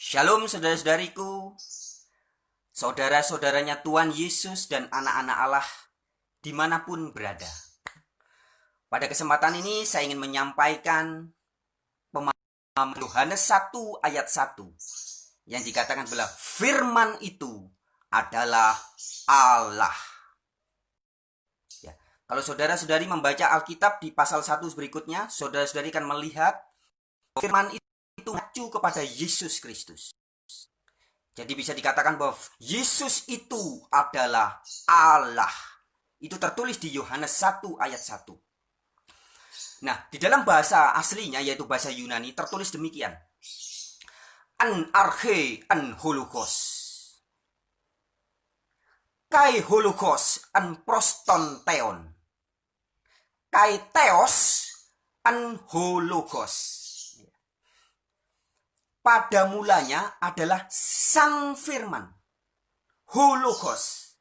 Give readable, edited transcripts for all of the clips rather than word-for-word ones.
Shalom saudara-saudariku, saudara-saudaranya Tuhan Yesus dan anak-anak Allah dimanapun berada. Pada kesempatan ini saya ingin menyampaikan pemahaman Yohanes 1 ayat 1 yang dikatakan bahwa firman itu adalah Allah. Ya, kalau saudara-saudari membaca Alkitab di pasal 1 berikutnya, saudara-saudari akan melihat firman itu mengacu kepada Yesus Kristus. Jadi bisa dikatakan bahwa Yesus itu adalah Allah. Itu tertulis di Yohanes 1 ayat 1. Nah, di dalam bahasa aslinya yaitu bahasa Yunani tertulis demikian. An arche an holokos. Kai holokos an proston theon. Kai theos an holokos. Pada mulanya adalah Sang Firman, Hologos.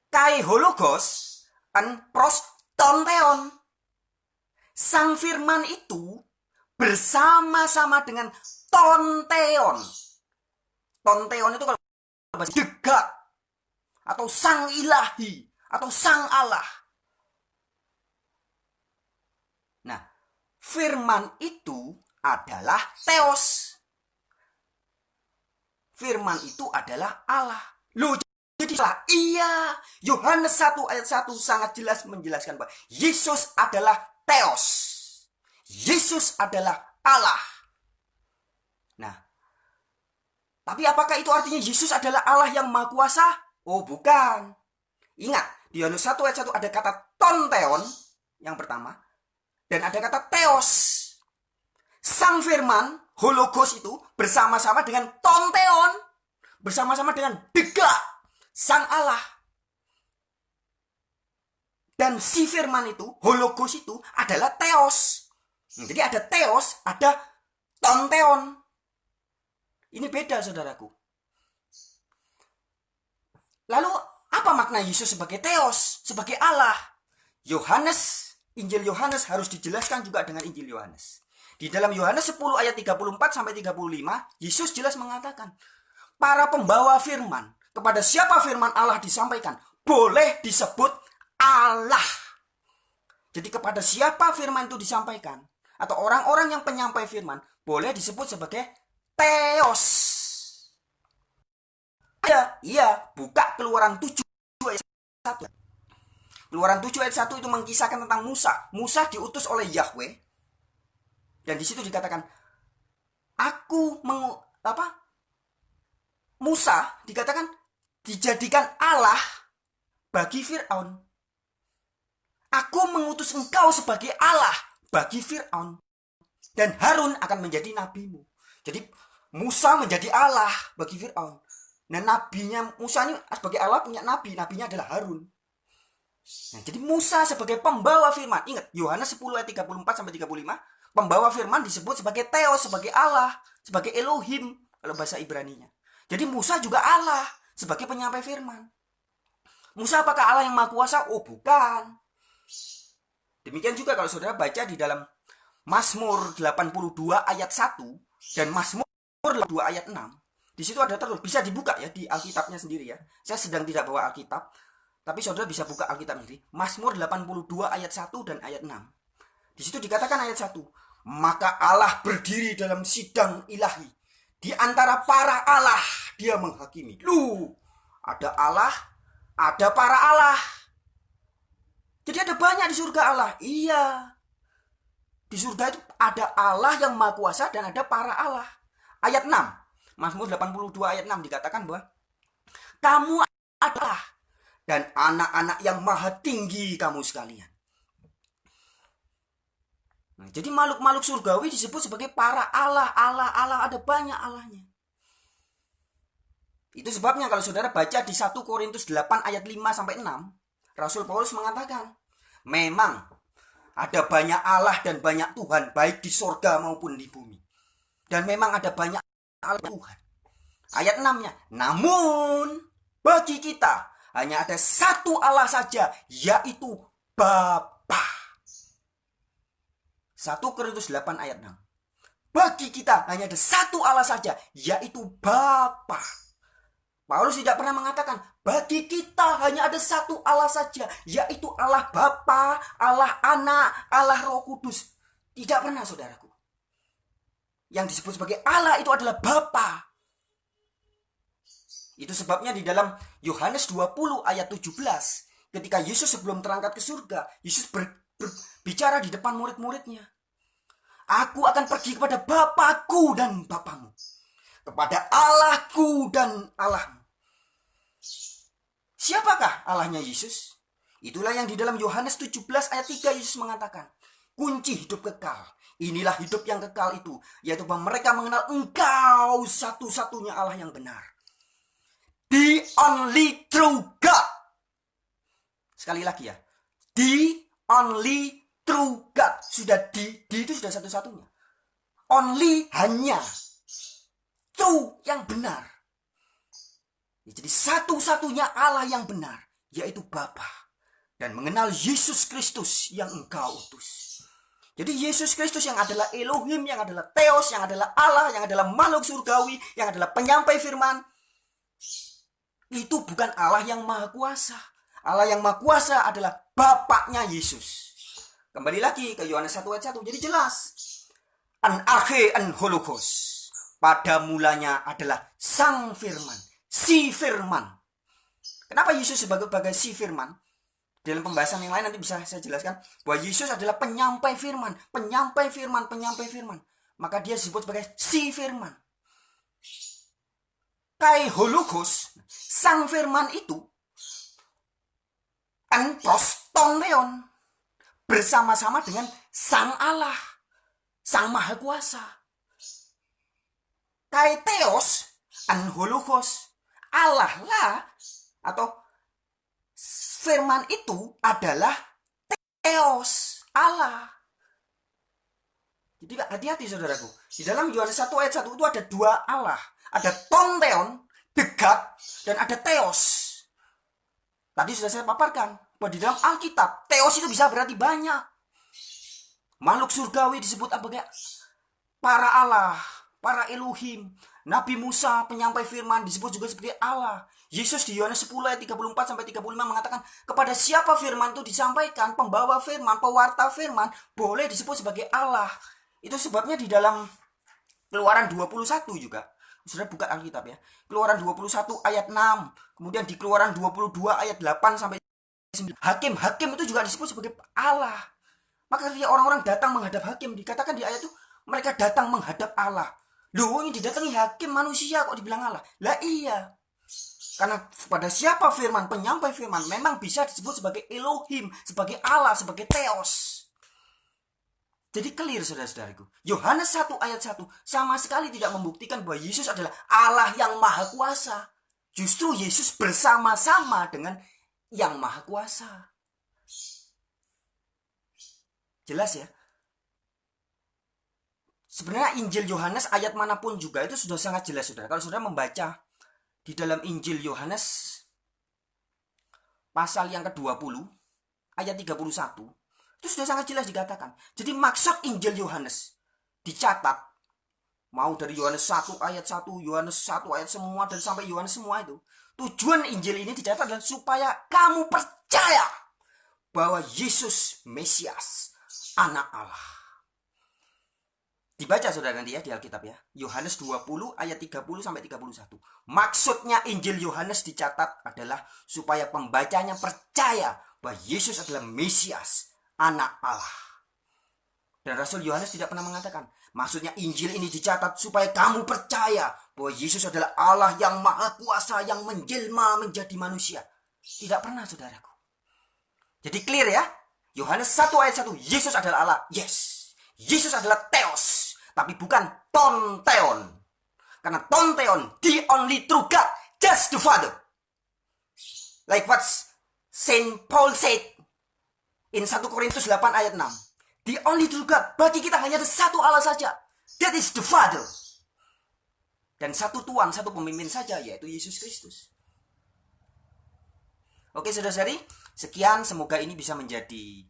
Kai Hologos an proston theon. Sang Firman itu bersama-sama dengan Tonteon. Tonteon itu kalau bahasa degak atau Sang Ilahi atau Sang Allah. Nah, firman itu adalah Theos. Firman itu adalah Allah. Loh, jadi salah. Iya, Yohanes 1 ayat 1 sangat jelas menjelaskan bahwa Yesus adalah Theos. Yesus adalah Allah. Nah, tapi apakah itu artinya Yesus adalah Allah yang Maha Kuasa? Oh, bukan. Ingat, di Yohanes 1 ayat 1 ada kata Tonteon yang pertama dan ada kata Theos. Sang Firman, Hologos itu bersama-sama dengan Tonteon, bersama-sama dengan Degak, Sang Allah. Dan si Firman itu, Hologos itu adalah Theos. Jadi ada Theos, ada Tonteon. Ini beda, saudaraku. Lalu apa makna Yesus sebagai Theos, sebagai Allah? Injil Yohanes harus dijelaskan juga dengan Injil Yohanes. Di dalam Yohanes 10 ayat 34 sampai 35, Yesus jelas mengatakan, para pembawa firman, kepada siapa firman Allah disampaikan, boleh disebut Allah. Jadi kepada siapa firman itu disampaikan, atau orang-orang yang penyampai firman, boleh disebut sebagai Theos. Iya, buka Keluaran 7 ayat 1. Keluaran 7 ayat 1 itu mengisahkan tentang Musa. Musa diutus oleh Yahweh. Dan di situ dikatakan, Musa dikatakan dijadikan Allah bagi Fir'aun. Aku mengutus engkau sebagai Allah bagi Fir'aun. Dan Harun akan menjadi nabimu. Jadi Musa menjadi Allah bagi Fir'aun. Nah, nabinya Musa ini sebagai Allah punya nabi. Nabinya adalah Harun. Nah, jadi Musa sebagai pembawa firman. Ingat, Yohanes 10 ayat 34 sampai 35. Pembawa firman disebut sebagai Theos, sebagai Allah, sebagai Elohim kalau bahasa Ibraninya. Jadi Musa juga Allah sebagai penyampai firman. Musa apakah Allah yang Maha Kuasa? Oh, bukan. Demikian juga kalau saudara baca di dalam Mazmur 82 ayat 1 dan Mazmur 82 ayat 6. Di situ ada tertulis, bisa dibuka ya di Alkitabnya sendiri ya. Saya sedang tidak bawa Alkitab, tapi saudara bisa buka Alkitab sendiri. Mazmur 82 ayat 1 dan ayat 6. Di situ dikatakan ayat 1, maka Allah berdiri dalam sidang ilahi. Di antara para Allah dia menghakimi. Ada Allah, ada para Allah. Jadi ada banyak di surga Allah. Iya. Di surga itu ada Allah yang Maha Kuasa dan ada para Allah. Ayat 6. Mazmur 82 ayat 6 dikatakan bahwa kamu adalah dan anak-anak yang maha tinggi kamu sekalian. Nah, jadi makhluk-makhluk surgawi disebut sebagai para Allah, ada banyak Allahnya. Itu sebabnya kalau saudara baca di 1 Korintus 8 ayat 5 sampai 6, Rasul Paulus mengatakan, memang ada banyak Allah dan banyak Tuhan, baik di surga maupun di bumi. Dan memang ada banyak Allah Tuhan. Ayat 6-nya, namun bagi kita hanya ada satu Allah saja, yaitu Bapa. 1 Korintus 8 ayat 6. Bagi kita hanya ada satu Allah saja, yaitu Bapa. Paulus tidak pernah mengatakan, bagi kita hanya ada satu Allah saja, yaitu Allah Bapa, Allah Anak, Allah Roh Kudus. Tidak pernah, saudaraku. Yang disebut sebagai Allah itu adalah Bapa. Itu sebabnya di dalam Yohanes 20 ayat 17, ketika Yesus sebelum terangkat ke surga, Yesus berbicara di depan murid-muridnya. Aku akan pergi kepada Bapakku dan Bapamu, kepada Allahku dan Allahmu. Siapakah Allahnya Yesus? Itulah yang di dalam Yohanes 17 ayat 3 Yesus mengatakan, kunci hidup kekal. Inilah hidup yang kekal itu, yaitu bahwa mereka mengenal Engkau satu-satunya Allah yang benar. The only true God. Sekali lagi ya. The only true God. Sudah di itu sudah satu-satunya. Only, hanya. True, yang benar. Jadi satu-satunya Allah yang benar, yaitu Bapa. Dan mengenal Yesus Kristus yang Engkau utus. Jadi Yesus Kristus yang adalah Elohim, yang adalah Theos, yang adalah Allah, yang adalah makhluk surgawi, yang adalah penyampai firman. Itu bukan Allah yang maha kuasa. Allah yang maha kuasa adalah Bapaknya Yesus. Kembali lagi ke Yohanes 1 ayat 1. Jadi jelas. An arche an hologos. Pada mulanya adalah Sang Firman. Si Firman. Kenapa Yesus sebagai si Firman? Dalam pembahasan yang lain nanti bisa saya jelaskan bahwa Yesus adalah penyampai firman, penyampai firman, penyampai firman. Maka dia disebut sebagai si Firman. Kai hologos, Sang Firman itu proston leon, bersama-sama dengan Sang Allah, Sang Maha Kuasa. Kai theos, hologos, Allah lah, atau Firman itu adalah Theos, Allah. Jadi hati-hati saudaraku. Di dalam Yohanes 1 ayat 1 itu ada dua Allah. Ada Tonteon, the God, dan ada Theos. Tadi sudah saya paparkan bahwa di dalam Alkitab, Theos itu bisa berarti banyak. Makhluk surgawi disebut sebagai para Allah, para Elohim. Nabi Musa, penyampai firman, disebut juga sebagai Allah. Yesus di Yohanes 10 ayat 34 sampai 35 mengatakan, kepada siapa firman itu disampaikan, pembawa firman, pewarta firman, boleh disebut sebagai Allah. Itu sebabnya di dalam Keluaran 21 juga. Sudah buka Alkitab ya. Keluaran 21 ayat 6. Kemudian di Keluaran 22 ayat 8 sampai 9. Hakim itu juga disebut sebagai Allah. Maka ketika orang-orang datang menghadap hakim, dikatakan di ayat itu, mereka datang menghadap Allah. Loh, ini didatangi hakim manusia kok dibilang Allah? Lah iya. Karena pada siapa firman, penyampai firman, memang bisa disebut sebagai Elohim, sebagai Allah, sebagai Theos. Jadi clear saudara-saudariku. Yohanes 1 ayat 1 sama sekali tidak membuktikan bahwa Yesus adalah Allah yang maha kuasa. Justru Yesus bersama-sama dengan yang maha kuasa. Jelas ya? Sebenarnya Injil Yohanes ayat manapun juga itu sudah sangat jelas saudara. Kalau saudara membaca di dalam Injil Yohanes pasal yang ke-20 ayat 31 itu sudah sangat jelas dikatakan. Jadi maksud Injil Yohanes dicatat mau dari Yohanes 1 ayat 1, Yohanes 1 ayat semua dan sampai Yohanes semua itu. Tujuan Injil ini dicatat adalah supaya kamu percaya bahwa Yesus Mesias, anak Allah. Dibaca saudara nanti ya di Alkitab ya. Yohanes 20 ayat 30 sampai 31. Maksudnya Injil Yohanes dicatat adalah supaya pembacanya percaya bahwa Yesus adalah Mesias, anak Allah. Dan Rasul Yohanes tidak pernah mengatakan, maksudnya Injil ini dicatat supaya kamu percaya bahwa Yesus adalah Allah yang maha kuasa yang menjelma menjadi manusia. Tidak pernah saudaraku. Jadi clear ya. Yohanes 1 ayat 1, Yesus adalah Allah. Yes. Yesus adalah Theos. Tapi bukan Tonteon. Karena Tonteon, the only true God, just the Father. Like what Saint Paul said in 1 Korintus 8 ayat 6. The only true God, bagi kita hanya ada satu Allah saja. That is the Father. Dan satu Tuhan, satu pemimpin saja, yaitu Yesus Kristus. Oke saudara-saudari, sekian, semoga ini bisa menjadi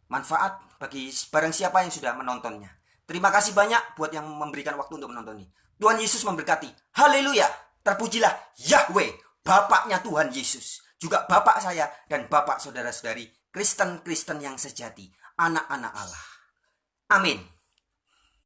manfaat bagi barang siapa yang sudah menontonnya. Terima kasih banyak buat yang memberikan waktu untuk menonton ini. Tuhan Yesus memberkati. Haleluya. Terpujilah Yahweh, Bapaknya Tuhan Yesus. Juga Bapak saya dan Bapak saudara-saudari Kristen-Kristen yang sejati. Anak-anak Allah. Amin.